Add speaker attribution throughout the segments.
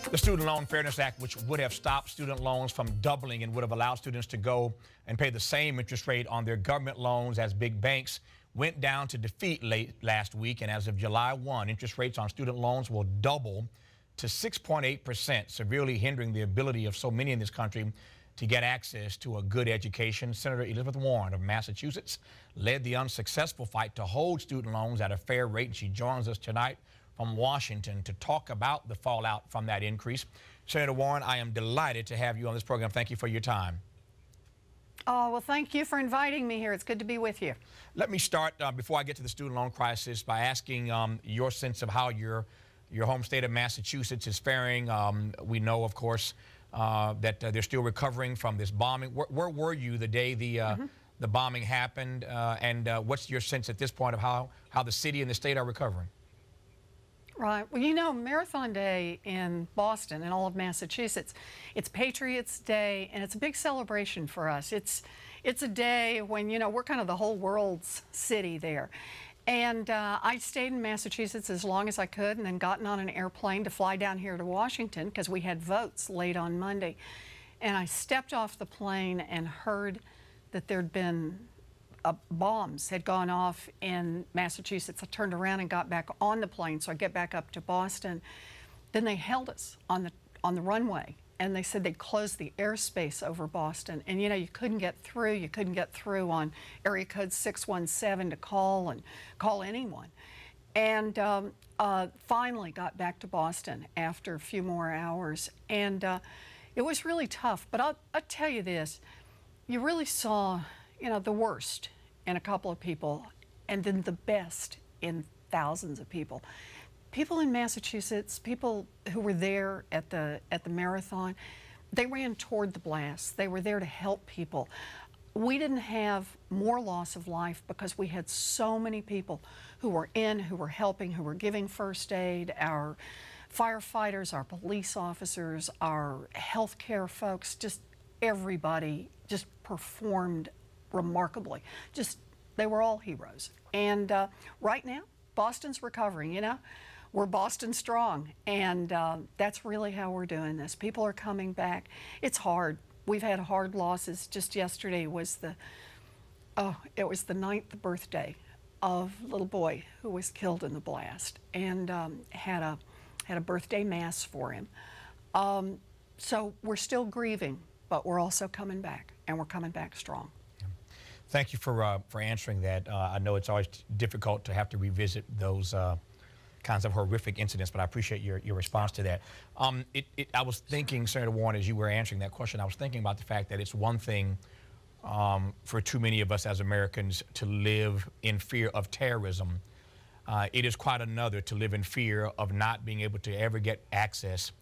Speaker 1: The Student Loan Fairness Act, which would have stopped student loans from doubling and would have allowed students to go and pay the same interest rate on their government loans as big banks, went down to defeat late last week. And as of July 1, interest rates on student loans will double to 6.8%, severely hindering the ability of so many in this country to get access to a good education. Senator Elizabeth Warren of Massachusetts led the unsuccessful fight to hold student loans at a fair rate. She joins us tonight from Washington to talk about the fallout from that increase. Senator Warren, I am delighted to have you on this program. Thank you for your time.
Speaker 2: Oh, well, thank you for inviting me here. It's good to be with you.
Speaker 1: Let me start, before I get to the student loan crisis, by asking your sense of how your home state of Massachusetts is faring. We know, of course, that they're still recovering from this bombing. Where were you the day the bombing happened? And what's your sense at this point of how the city and the state are recovering?
Speaker 2: Right. Well, you know, Marathon Day in Boston and all of Massachusetts, it's Patriots Day, and it's a big celebration for us. It's a day when, you know, we're kind of the whole world's city there. And I stayed in Massachusetts as long as I could and then gotten on an airplane to fly down here to Washington because we had votes late on Monday. And I stepped off the plane and heard that there'd been bombs had gone off in Massachusetts. I turned around and got back on the plane, so I get back up to Boston. Then they held us on the runway, and they said they'd close the airspace over Boston. And you know, you couldn't get through. You couldn't get through on area code 617 to call anyone. And finally got back to Boston after a few more hours, and it was really tough. But I'll tell you this: you really saw, you know, the worst in a couple of people, and then the best in thousands of people. People in Massachusetts, people who were there at the marathon, they ran toward the blast. They were there to help people. We didn't have more loss of life because we had so many people who were helping, who were giving first aid. Our firefighters, our police officers, our healthcare folks, just everybody just performed remarkably. They were all heroes. And right now, Boston's recovering, you know. We're Boston strong, and that's really how we're doing this. People are coming back. It's hard. We've had hard losses. Just yesterday was it was the 9th birthday of a little boy who was killed in the blast, and had a birthday mass for him. So we're still grieving, but we're also coming back, and we're coming back strong.
Speaker 1: Thank you for answering that. I know it's always difficult to have to revisit those kinds of horrific incidents, but I appreciate your response to that. I was thinking, Senator Warren, as you were answering that question, I was thinking about the fact that it's one thing for too many of us as Americans to live in fear of terrorism. It is quite another to live in fear of not being able to ever get access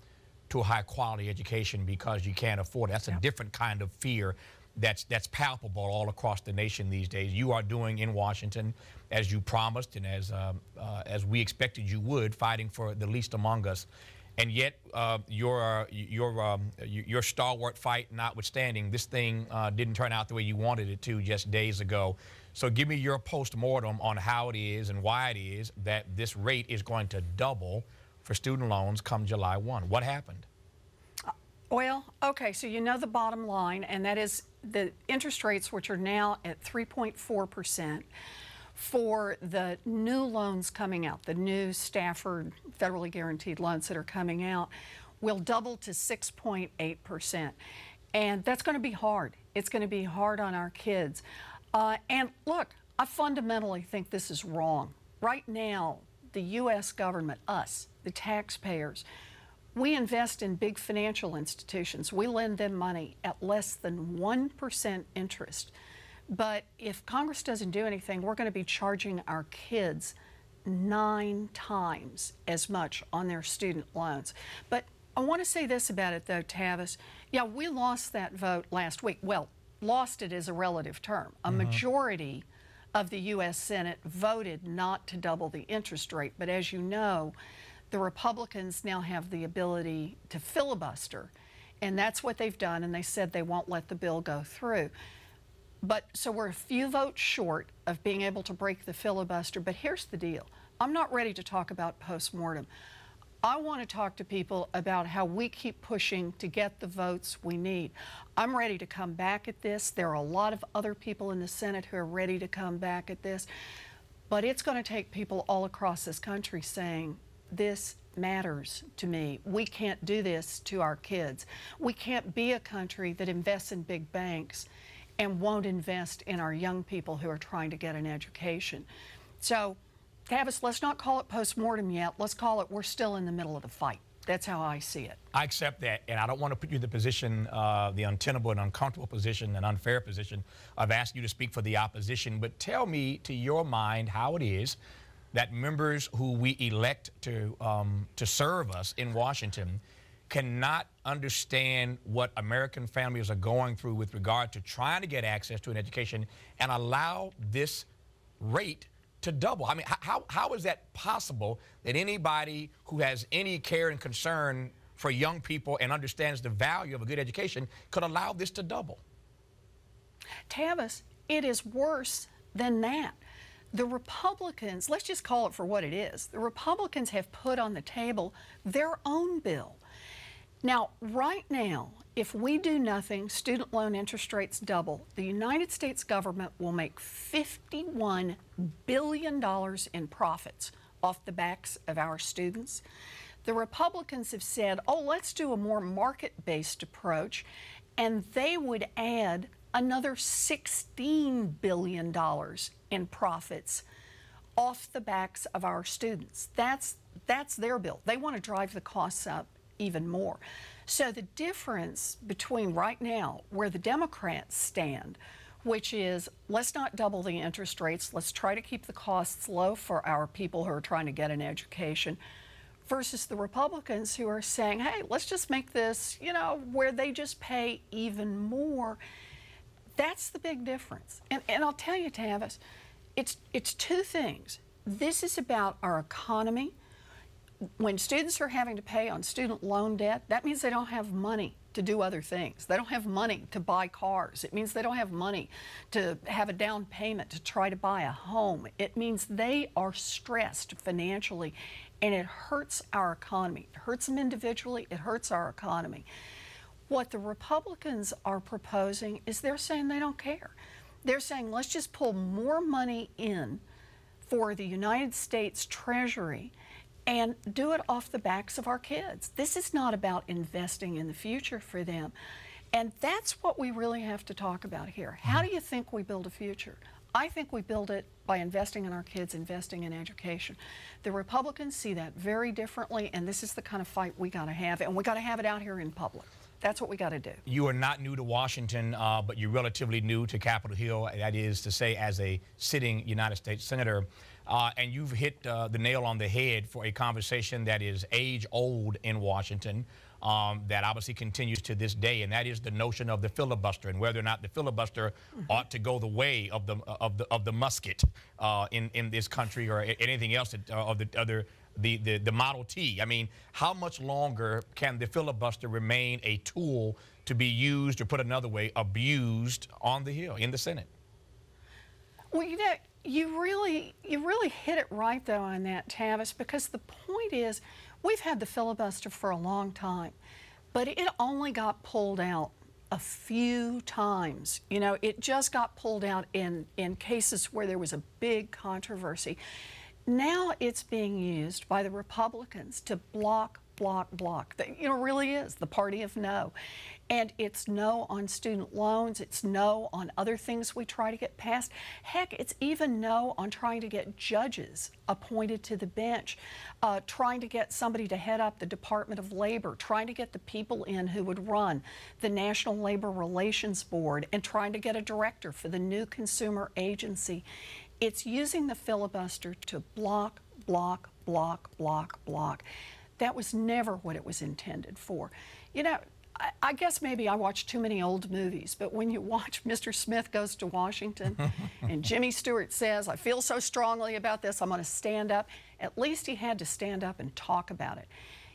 Speaker 1: to a high-quality education because you can't afford it. That's a different kind of fear that's palpable all across the nation these days. You are doing in Washington, as you promised and as we expected you would, fighting for the least among us. And yet, your stalwart fight notwithstanding, this thing didn't turn out the way you wanted it to just days ago. So give me your post-mortem on how it is and why it is that this rate is going to double for student loans come July 1. What happened?
Speaker 2: Well, okay, so you know the bottom line, and that is the interest rates, which are now at 3.4%, for the new loans coming out, the new Stafford federally guaranteed loans that are coming out, will double to 6.8%. And that's going to be hard. It's going to be hard on our kids. And look, I fundamentally think this is wrong. Right now, the U.S. government, us, the taxpayers, we invest in big financial institutions. We lend them money at less than 1% interest. But if Congress doesn't do anything, we're going to be charging our kids 9 times as much on their student loans. But I want to say this about it, though, Tavis. Yeah, we lost that vote last week. Well, lost it is a relative term. A majority of the U.S. Senate voted not to double the interest rate. But as you know, the Republicans now have the ability to filibuster, and that's what they've done, and they said they won't let the bill go through. But so we're a few votes short of being able to break the filibuster, but here's the deal. I'm not ready to talk about post-mortem. I want to talk to people about how we keep pushing to get the votes we need. I'm ready to come back at this. There are a lot of other people in the Senate who are ready to come back at this. But it's going to take people all across this country saying, this matters to me. We can't do this to our kids. We can't be a country that invests in big banks and won't invest in our young people who are trying to get an education. So, Tavis, let's not call it postmortem yet. Let's call it we're still in the middle of the fight. That's how I see it.
Speaker 1: I accept that, and I don't want to put you in the position, the untenable and uncomfortable position, an unfair position of asking you to speak for the opposition, but tell me, to your mind, how it is that members who we elect to serve us in Washington cannot understand what American families are going through with regard to trying to get access to an education and allow this rate to double. I mean, how is that possible that anybody who has any care and concern for young people and understands the value of a good education could allow this to double?
Speaker 2: Tavis, it is worse than that. The Republicans, let's just call it for what it is, the Republicans have put on the table their own bill. Now, right now, if we do nothing, student loan interest rates double. The United States government will make $51 billion in profits off the backs of our students. The Republicans have said, oh, let's do a more market-based approach, and they would add another $16 billion in profits off the backs of our students. That's their bill. They want to drive the costs up even more. So the difference between right now where the Democrats stand, which is let's not double the interest rates, let's try to keep the costs low for our people who are trying to get an education, versus the Republicans who are saying, hey, let's just make this, you know, where they just pay even more. That's the big difference. And I'll tell you, Tavis, it's two things. This is about our economy. When students are having to pay on student loan debt, that means they don't have money to do other things. They don't have money to buy cars. It means they don't have money to have a down payment to try to buy a home. It means they are stressed financially, and it hurts our economy. It hurts them individually. It hurts our economy. What the Republicans are proposing is they're saying they don't care. They're saying let's just pull more money in for the United States Treasury and do it off the backs of our kids. This is not about investing in the future for them. And that's what we really have to talk about here. How do you think we build a future? I think we build it by investing in our kids, investing in education. The Republicans see that very differently, and this is the kind of fight we got to have, and we got to have it out here in public. That's what we got to do.
Speaker 1: You are not new to Washington, but you're relatively new to Capitol Hill, that is to say, as a sitting United States Senator. And you've hit the nail on the head for a conversation that is age-old in Washington, that obviously continues to this day, and that is the notion of the filibuster and whether or not the filibuster ought to go the way of the musket in this country, or anything else of the Model T. I mean, how much longer can the filibuster remain a tool to be used, or put another way, abused on the Hill in the Senate?
Speaker 2: Well, you know, you really hit it right, though, on that, Tavis, because the point is we've had the filibuster for a long time, but it only got pulled out a few times. You know, it just got pulled out in cases where there was a big controversy. Now it's being used by the Republicans to block. You know, really is the party of no. And it's no on student loans, it's no on other things we try to get passed. Heck, it's even no on trying to get judges appointed to the bench, trying to get somebody to head up the Department of Labor, trying to get the people in who would run the National Labor Relations Board, and trying to get a director for the new consumer agency. It's using the filibuster to block. That was never what it was intended for. You know, I guess maybe I watch too many old movies, but when you watch Mr. Smith Goes to Washington and Jimmy Stewart says, I feel so strongly about this, I'm going to stand up, at least he had to stand up and talk about it.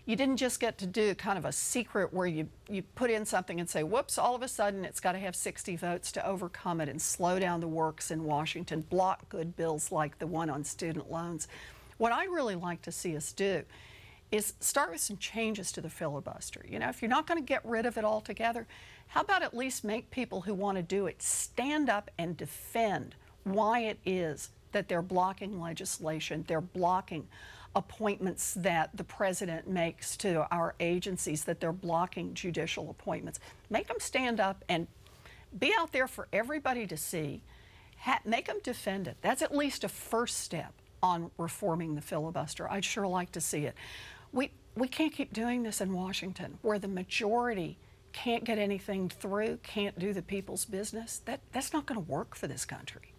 Speaker 2: You didn't just get to do kind of a secret where you put in something and say, whoops, all of a sudden it's got to have 60 votes to overcome it and slow down the works in Washington, block good bills like the one on student loans. What I'd really like to see us do is start with some changes to the filibuster. You know, if you're not going to get rid of it altogether, how about at least make people who want to do it stand up and defend why it is that they're blocking legislation, they're blocking appointments that the president makes to our agencies, that they're blocking judicial appointments. Make them stand up and be out there for everybody to see. Make them defend it. That's at least a first step on reforming the filibuster. I'd sure like to see it. We can't keep doing this in Washington, where the majority can't get anything through, can't do the people's business. That's not going to work for this country.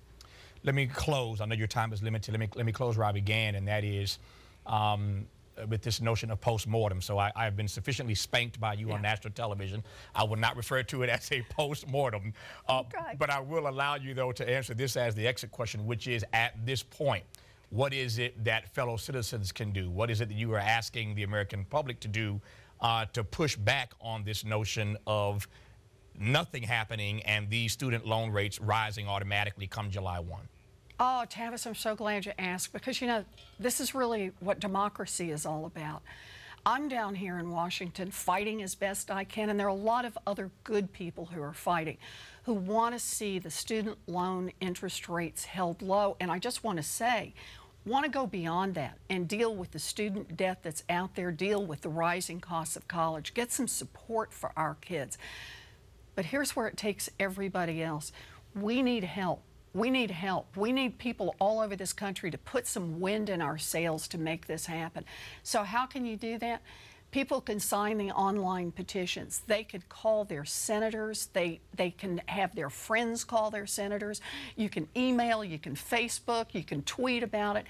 Speaker 1: Let me close. I know your time is limited. Let me close where I began, and that is with this notion of post-mortem. So I've been sufficiently spanked by you on national television. I will not refer to it as a post-mortem.
Speaker 2: Okay.
Speaker 1: But I will allow you, though, to answer this as the exit question, which is, at this point, what is it that fellow citizens can do? What is it that you are asking the American public to do to push back on this notion of nothing happening and these student loan rates rising automatically come July 1?
Speaker 2: Oh, Tavis, I'm so glad you asked, because, you know, this is really what democracy is all about. I'm down here in Washington fighting as best I can, and there are a lot of other good people who are fighting, who want to see the student loan interest rates held low. And I just want to say, want to go beyond that and deal with the student debt that's out there, deal with the rising costs of college, get some support for our kids. But here's where it takes everybody else. We need help. We need help. We need people all over this country to put some wind in our sails to make this happen. So how can you do that? People can sign the online petitions. They could call their senators. They can have their friends call their senators. You can email, you can Facebook, you can tweet about it.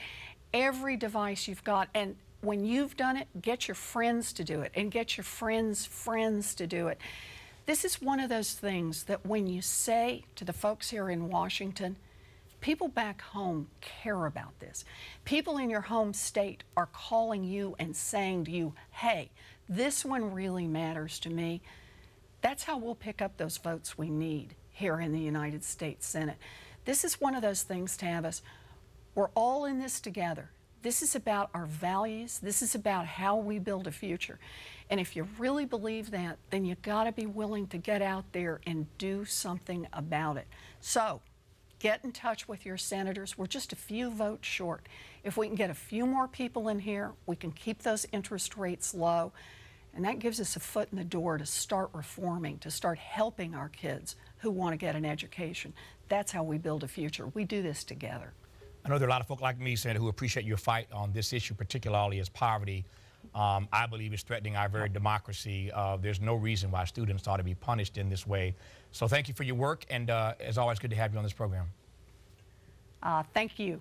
Speaker 2: Every device you've got. And when you've done it, get your friends to do it, and get your friends' friends to do it. This is one of those things that when you say to the folks here in Washington, people back home care about this. People in your home state are calling you and saying to you, hey, this one really matters to me. That's how we'll pick up those votes we need here in the United States Senate. This is one of those things, Tavis. We're all in this together. This is about our values. This is about how we build a future. And if you really believe that, then you got to be willing to get out there and do something about it. So get in touch with your senators. We're just a few votes short. If we can get a few more people in here, we can keep those interest rates low. And that gives us a foot in the door to start reforming, to start helping our kids who want to get an education. That's how we build a future. We do this together.
Speaker 1: I know there are a lot of folk like me, Senator, who appreciate your fight on this issue, particularly as poverty, I believe, is threatening our very democracy. There's no reason why students ought to be punished in this way. So thank you for your work, and as always, good to have you on this program.
Speaker 2: Thank you.